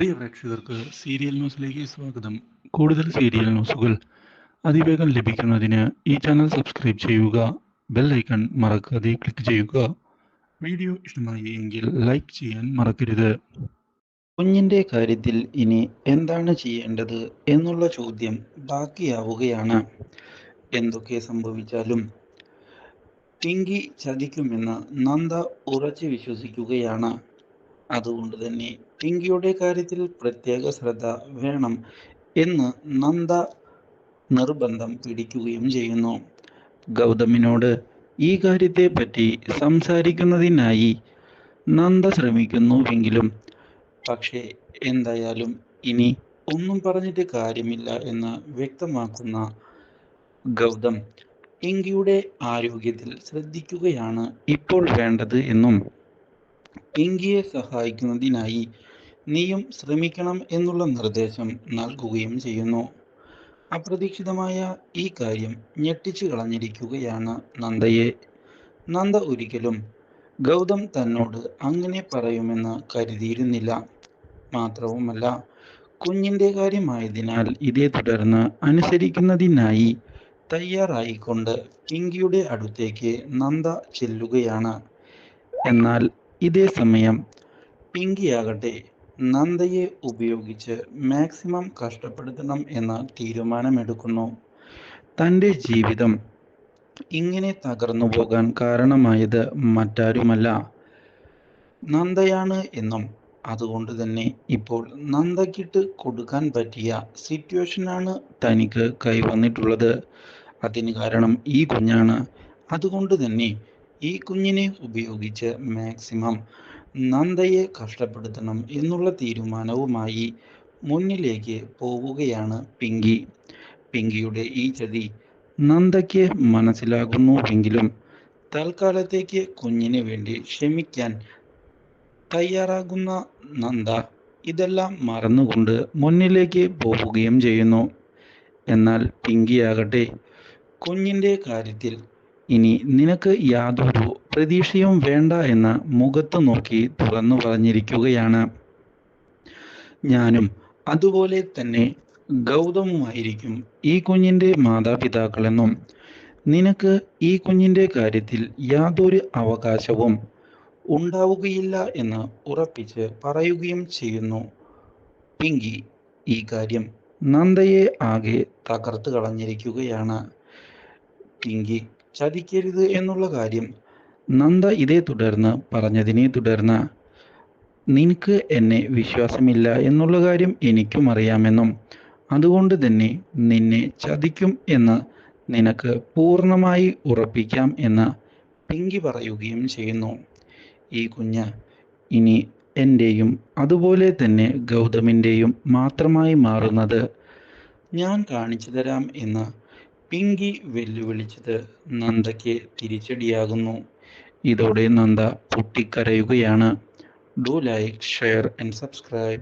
പ്രിയ പ്രേക്ഷകർക്ക് സീരിയൽ ന്യൂസിലേക്ക് സ്വാഗതം. കൂടുതൽ സീരിയൽ ന്യൂസുകൾ അതിവേഗം ലഭിക്കുന്നതിന് ഈ ചാനൽ സബ്സ്ക്രൈബ് ചെയ്യുക. ബെൽ ഐക്കൺ മറക്കാതെ ക്ലിക്ക് ചെയ്യുക. വീഡിയോ ഇഷ്ടമായി എങ്കിൽ ലൈക്ക് ചെയ്യാൻ മറക്കരുത്. കുഞ്ഞിൻ്റെ കാര്യത്തിൽ ഇനി എന്താണ് ചെയ്യേണ്ടത് എന്നുള്ള ചോദ്യം ബാക്കിയാവുകയാണ്. എന്തൊക്കെ സംഭവിച്ചാലും പിങ്കി ചതിക്കുമെന്ന് നന്ദ ഉറച്ചു വിശ്വസിക്കുകയാണ്. അതുകൊണ്ട് തന്നെ പിങ്കിയുടെ കാര്യത്തിൽ പ്രത്യേക ശ്രദ്ധ വേണം എന്ന് നന്ദ നിർബന്ധം പിടിക്കുകയും ചെയ്യുന്നു. ഗൗതമിനോട് ഈ കാര്യത്തെ പറ്റി സംസാരിക്കുന്നതിനായി നന്ദ ശ്രമിക്കുന്നുവെങ്കിലും പക്ഷേ എന്തായാലും ഇനി ഒന്നും പറഞ്ഞിട്ട് കാര്യമില്ല എന്ന് വ്യക്തമാക്കുന്ന ഗൗതം പിങ്കിയുടെ ആരോഗ്യത്തിൽ ശ്രദ്ധിക്കുകയാണ് ഇപ്പോൾ വേണ്ടത് എന്നും പിങ്കിയെ സഹായിക്കുന്നതിനായി നീയും ശ്രമിക്കണം എന്നുള്ള നിർദ്ദേശം നൽകുകയും ചെയ്യുന്നു. അപ്രതീക്ഷിതമായ ഈ കാര്യം ഞെട്ടിച്ചു കളഞ്ഞിരിക്കുകയാണ് നന്ദയെ. നന്ദ ഒരിക്കലും ഗൗതം തന്നോട് അങ്ങനെ പറയുമെന്ന് കരുതിയിരുന്നില്ല. മാത്രവുമല്ല, കുഞ്ഞിൻ്റെ കാര്യമായതിനാൽ ഇതേ തുടർന്ന് അനുസരിക്കുന്നതിനായി തയ്യാറായിക്കൊണ്ട് പിങ്കിയുടെ അടുത്തേക്ക് നന്ദ ചെല്ലുകയാണ്. എന്നാൽ ഇതേ സമയം പിങ്കിയാകട്ടെ നന്ദയെ ഉപയോഗിച്ച് മാക്സിമം കഷ്ടപ്പെടുത്തണം എന്ന തീരുമാനമെടുക്കുന്നു. തൻ്റെ ജീവിതം ഇങ്ങനെ തകർന്നു പോകാൻ കാരണമായത് മറ്റാരുമല്ല, നന്ദയാണ് എന്നും അതുകൊണ്ട് തന്നെ ഇപ്പോൾ നന്ദയ്ക്കിട്ട് കൊടുക്കാൻ പറ്റിയ സിറ്റുവേഷനാണ് തനിക്ക് കൈവന്നിട്ടുള്ളത്. അതിന് കാരണം ഈ കുഞ്ഞാണ്. അതുകൊണ്ട് തന്നെ ഈ കുഞ്ഞിനെ ഉപയോഗിച്ച് മാക്സിമം നന്ദയെ കഷ്ടപ്പെടുത്തണം എന്നുള്ള തീരുമാനവുമായി മുന്നിലേക്ക് പോവുകയാണ് പിങ്കി. പിങ്കിയുടെ ഈ ചതി നന്ദയ്ക്ക് മനസ്സിലാകുന്നുവെങ്കിലും തൽക്കാലത്തേക്ക് കുഞ്ഞിന് വേണ്ടി ക്ഷമിക്കാൻ തയ്യാറാകുന്ന നന്ദ ഇതെല്ലാം മറന്നുകൊണ്ട് മുന്നിലേക്ക് പോവുകയും ചെയ്യുന്നു. എന്നാൽ പിങ്കിയാകട്ടെ കുഞ്ഞിൻ്റെ കാര്യത്തിൽ ഇനി നിനക്ക് യാതൊരു പ്രതീക്ഷയും വേണ്ട എന്ന് മുഖത്ത് നോക്കി തുറന്നു പറഞ്ഞിരിക്കുകയാണ്. ഞാനും അതുപോലെ തന്നെ ഗൗതമുമായിരിക്കും ഈ കുഞ്ഞിൻ്റെ മാതാപിതാക്കളെന്നും നിനക്ക് ഈ കുഞ്ഞിൻ്റെ കാര്യത്തിൽ യാതൊരു അവകാശവും ഉണ്ടാവുകയില്ല എന്ന് ഉറപ്പിച്ച് പറയുകയും ചെയ്യുന്നു പിങ്കി. ഈ കാര്യം നന്ദയെ ആകെ തകർത്ത് കളഞ്ഞിരിക്കുകയാണ്. പിങ്കി ചതിക്കരുത് എന്നുള്ള കാര്യം നന്ദ ഇതേ തുടർന്ന് പറഞ്ഞതിനെ തുടർന്ന് നിനക്ക് എന്നെ വിശ്വാസമില്ല എന്നുള്ള കാര്യം എനിക്കും അറിയാമെന്നും അതുകൊണ്ട് തന്നെ നിന്നെ ചതിക്കും എന്ന് നിനക്ക് പൂർണ്ണമായി ഉറപ്പിക്കാം എന്ന് പിങ്കി പറയുകയും ചെയ്യുന്നു. ഈ കുഞ്ഞ് ഇനി എൻ്റെയും അതുപോലെ തന്നെ ഗൗതമിൻ്റെയും മാത്രമായി മാറുന്നത് ഞാൻ കാണിച്ചു തരാം എന്ന് പിങ്കി വെല്ലുവിളിച്ചത് നന്ദയ്ക്ക് തിരിച്ചടിയാകുന്നു. ഇതോടെ നന്ദ പൊട്ടിക്കരയുകയാണ്. Do like, share and subscribe.